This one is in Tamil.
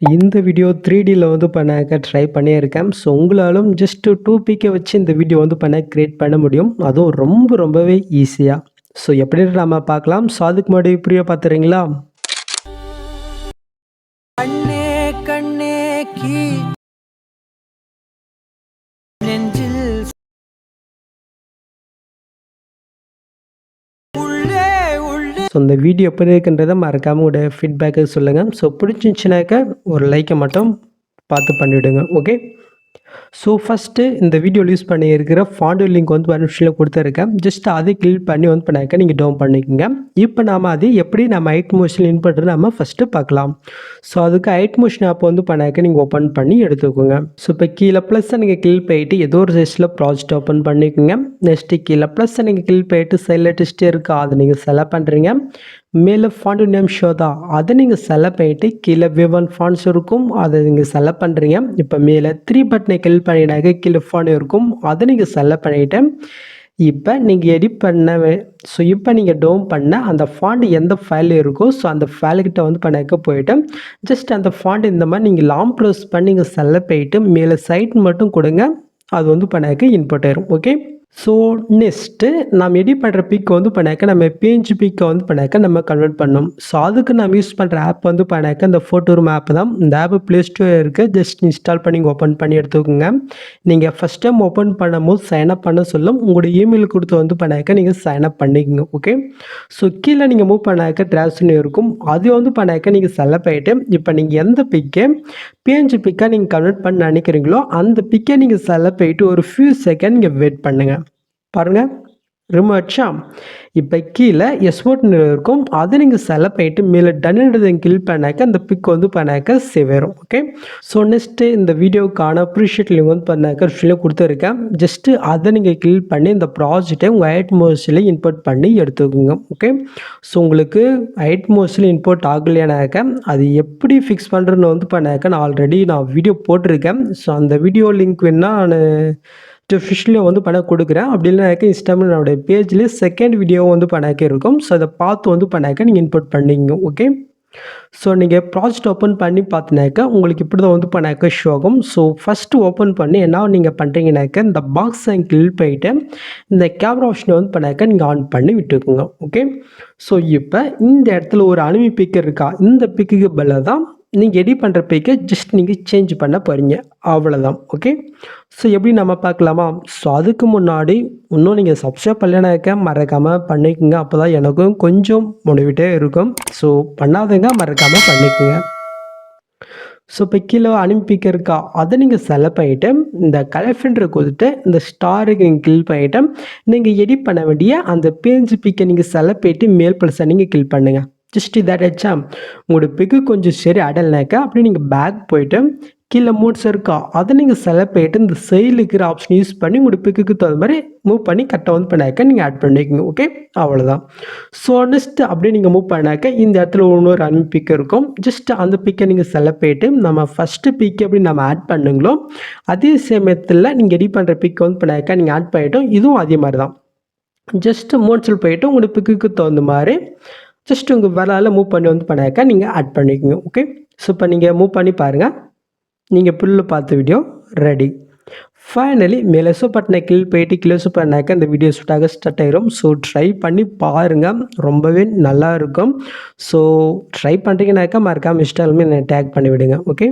இந்த வீடியோ 3Dல வந்து பண்ண ட்ரை பண்ணியிருக்கேன். ஸோ உங்களாலும் ஜஸ்ட் 2 பிக்க வச்சு இந்த வீடியோ வந்து கிரியேட் பண்ண முடியும். அதுவும் ரொம்பவே ஈஸியா. ஸோ எப்படின்னு நம்ம பார்க்கலாம். ஸோ அதுக்கு முன்னாடி இப்படியே பார்த்துறீங்களா? கண்ணே கண்ணே கீ நெஞ்சில் உள்ளே உள்ளே. ஸோ இந்த வீடியோ எப்படி இருக்குன்றதை மறக்காமல் உங்களுடைய ஃபீட்பேக்கை சொல்லுங்கள். ஸோ பிடிச்சிருந்துச்சுனாக்க ஒரு லைக்கை மட்டும் பார்த்து பண்ணிவிடுங்க. ஓகே. ஸோ ஃபஸ்ட்டு இந்த வீடியோவில் யூஸ் பண்ணியிருக்கிற ஃபாண்ட் லிங்க் வந்து பர்மிஷனில் கொடுத்துருக்கேன். ஜஸ்ட் அதை கிளிக் பண்ணி வந்து பண்ணாக்க நீங்கள் டவுன் பண்ணிக்கோங்க. இப்போ நாம் அது எப்படி நம்ம ஹைட் மோஷன் இன் பண்ணுறது நம்ம ஃபஸ்ட்டு பார்க்கலாம். ஸோ அதுக்கு ஹைட் மோஷன் ஆப் வந்து பண்ணாக்க நீங்கள் ஓப்பன் பண்ணி எடுத்துக்கோங்க. ஸோ இப்போ கீழே ப்ளஸ்ஸை நீங்கள் கிளிக் பண்ணிட்டு ஏதோ ஒரு சைஸில் ப்ராஜெக்ட் ஓப்பன் பண்ணிக்கோங்க. நெக்ஸ்ட்டு கீழே ப்ளஸ்ஸை நீங்கள் கிளிக் பண்ணிட்டு சைடில் டெஸ்ட்டே இருக்கா அதை நீங்கள் செலக்ட் பண்ணுறீங்க. மேலே ஃபாண்ட் நேம் ஷோ தான் அதை நீங்கள் செலக்ட் பண்ணிவிட்டு கீழே V1 ஃபாண்ட்ஸ் இருக்கும் அதை நீங்கள் செலக்ட் பண்ணுறீங்க. இப்போ மேலே 3 பட்டனை கிளிக் பண்ணினாக்க கீழே ஃபாண்ட் இருக்கும் அதை நீங்கள் செலக்ட் பண்ணிவிட்டு இப்போ நீங்கள் எடிட் பண்ண ஸோ இப்போ நீங்கள் டவுன் பண்ண அந்த ஃபாண்ட் எந்த ஃபைல் இருக்கோ ஸோ அந்த ஃபைல்கிட்ட வந்து பண்ணாக்க போயிட்டு ஜஸ்ட் அந்த ஃபாண்ட் இந்த மாதிரி நீங்கள் லாங் ப்ரெஸ் பண்ணி நீங்கள் செலக்ட் பண்ணிவிட்டு மேலே சைட் மட்டும் கொடுங்க. அது வந்து பண்ணாக்க இன்புட் ஆயிரும். ஓகே. ஸோ நெக்ஸ்ட்டு நம்ம எடிட் பண்ணுற பிக் வந்து பண்ணாக்க நம்ம PNG பிக்கை வந்து பண்ணாக்க நம்ம கன்வெர்ட் பண்ணோம். ஸோ அதுக்கு நம்ம யூஸ் பண்ணுற ஆப் வந்து பண்ணாக்க இந்த ஃபோட்டோ ரூம் ஆப் தான். இந்த ஆப் ப்ளே ஸ்டோர் இருக்குது. ஜஸ்ட் இன்ஸ்டால் பண்ணி ஓப்பன் பண்ணி எடுத்துக்கோங்க. நீங்கள் ஃபஸ்ட் டைம் ஓப்பன் பண்ணும்போது சைன்அப் பண்ண சொல்லும். உங்களோட இமெயில் கொடுத்து வந்து பண்ணாக்க நீங்கள் சைன்அப் பண்ணிக்கோங்க. ஓகே. ஸோ கீழே நீங்கள் மூவ் பண்ணாக்க ட்ரான்ஸ்னு இருக்கும். அது வந்து பண்ணாக்க நீங்கள் செலக்ட் பண்ணிட்டு இப்போ நீங்கள் எந்த பிக்கை PNG பிக்காக நீங்கள் கன்வெர்ட் பண்ண நினைக்கிறீங்களோ அந்த பிக்கை நீங்கள் செலக்ட் பண்ணிட்டு ஒரு ஃபியூ செகண்ட் நீங்கள் வெயிட் பண்ணுங்கள். பாருங்கள் ரிமூவ் ஆச்சா. இப்போ கீழே எஸ்போர்ட்னு இருக்கும் அதை நீங்கள் செலக்ட் பண்ணிட்டு மேலே டன்ன்றதை கிளிக் பண்ணாக்க அந்த பிக் வந்து பண்ணாக்க சேவ் ஆயிரும். ஓகே. ஸோ நெக்ஸ்ட்டு இந்த வீடியோக்கான அப்ரிஷியேட் லிங்க் வந்து பண்ணாக்க ரிஃபில் கொடுத்துருக்கேன். ஜஸ்ட்டு அதை நீங்கள் கிளிக் பண்ணி இந்த ப்ராஜெக்டை உங்கள் ஹைட் மோஸ்டில் இன்போர்ட் பண்ணி எடுத்துக்கோங்க. ஓகே. ஸோ உங்களுக்கு ஹைட் மோஸ்டில் இன்போர்ட் ஆகலையானாக்க அது எப்படி ஃபிக்ஸ் பண்ணுறதுன்னு வந்து பண்ணாக்க நான் ஆல்ரெடி வீடியோ போட்டிருக்கேன். ஸோ அந்த வீடியோ லிங்க் வேணால் நான் டிஸ்கிரிப்ஷனில் வந்து பண்ண கொடுக்குறேன். அப்படி இல்லைனாக்க இன்ஸ்டாகிராம் என்னோட பேஜ்லேயே செகண்ட் வீடியோ வந்து பண்ணாக்க இருக்கும். ஸோ அதை பார்த்து வந்து பண்ணாக்க நீங்கள் இன்புட் பண்ணிங்க. ஓகே. ஸோ நீங்கள் ப்ராஜெக்ட் ஓப்பன் பண்ணி பார்த்தினாக்க உங்களுக்கு இப்படி தான் வந்து பண்ணாக்க ஷோ ஆகும். ஸோ ஃபஸ்ட்டு ஓப்பன் பண்ணி என்ன நீங்கள் பண்ணுறீங்கனாக்க இந்த பாக்ஸை கிளிக் பண்ணிவிட்டு இந்த கேமரா ஆப்ஷனை வந்து பண்ணாக்க நீங்கள் ஆன் பண்ணி விட்டுக்குங்க. ஓகே. ஸோ இப்போ இந்த இடத்துல ஒரு அனிமி பிக்கர் இருக்கா இந்த பிக்குக்கு பதிலாக தான் நீங்கள் எடிட் பண்ணுற பிக்கை ஜஸ்ட் நீங்கள் சேஞ்ச் பண்ண போகிறீங்க. அவ்வளோதான். ஓகே. ஸோ எப்படி நம்ம பார்க்கலாமா? ஸோ அதுக்கு முன்னாடி இன்னும் நீங்கள் சப்ஸ்கிரைப் பண்ணலைனாக்க மறக்காமல் பண்ணிக்கோங்க. அப்போ தான் எனக்கும் கொஞ்சம் மோட்டிவேட்டே இருக்கும். ஸோ பண்ணாதங்க மறக்காமல் பண்ணிக்கோங்க. ஸோ இப்போ கீழே அனுப்பிக்க இருக்கா அதை நீங்கள் செலக்ட் பண்ணிவிட்டு இந்த கலெக்ஷன்றை கொடுத்துட்டு இந்த ஸ்டாருக்கு நீங்கள் கிளிக் பண்ணிவிட்டு நீங்கள் எடிட் பண்ண வேண்டிய அந்த PNG பிக்கை நீங்கள் செலக்ட் பண்ணிவிட்டு மேல் ப்ளஸ்ஸை நீங்கள் கிளிக் பண்ணுங்கள். ஜஸ்ட் இதாக ஆச்சா. உங்களோட பிக்கு கொஞ்சம் சரி அடல்னாக்கா அப்படி நீங்கள் பேக் போயிட்டு கீழே மூட்ஸ் இருக்கா அதை நீங்கள் செலக்ட் பண்ணிவிட்டு இந்த சைடில் இருக்கிற ஆப்ஷன் யூஸ் பண்ணி உங்களோட பிக்குக்கு தகுந்த மாதிரி மூவ் பண்ணி கரெக்டாக வந்து பண்ணாக்க நீங்கள் ஆட் பண்ணிக்கோங்க. ஓகே. அவ்வளோதான். ஸோ நெக்ஸ்ட் அப்படியே நீங்கள் மூவ் பண்ணாக்க இந்த இடத்துல இன்னொரு அனிமி பிக் இருக்கும். ஜஸ்ட் அந்த பிக்கை நீங்கள் செலக்ட் பண்ணிவிட்டு நம்ம ஃபஸ்ட்டு பிக்கை எப்படி நம்ம ஆட் பண்ணுங்களோ அதே சமயத்தில் நீங்கள் எடிட் பண்ணுற பிக்கை வந்து பண்ணாக்க நீங்கள் ஆட் பண்ணிட்டோம். இதுவும் அதே மாதிரி தான். ஜஸ்ட்டு மோட்ஸில் போயிட்டு உங்களோட பிக்குக்கு தகுந்த மாதிரி ஜஸ்ட் உங்கள் வேலையில் மூவ் பண்ணி வந்து பண்ணாக்க நீங்கள் ஆட் பண்ணிக்கோங்க. ஓகே. ஸோ இப்போ நீங்கள் மூவ் பண்ணி பாருங்கள். நீங்கள் புல்லு பார்த்த வீடியோ ரெடி. ஃபைனலி மேலே பட்டனை கிளிக் போயிட்டு கிளிக் பண்ணாக்க இந்த வீடியோ ஷூட்டாக ஸ்டார்ட் ஆயிரும். ஸோ ட்ரை பண்ணி பாருங்கள். ரொம்பவே நல்லா இருக்கும். ஸோ ட்ரை பண்ணுறீங்கனாக்கா மறக்காமல் இன்ஸ்டாலுமே என்னை டேக் பண்ணி விடுங்க. ஓகே.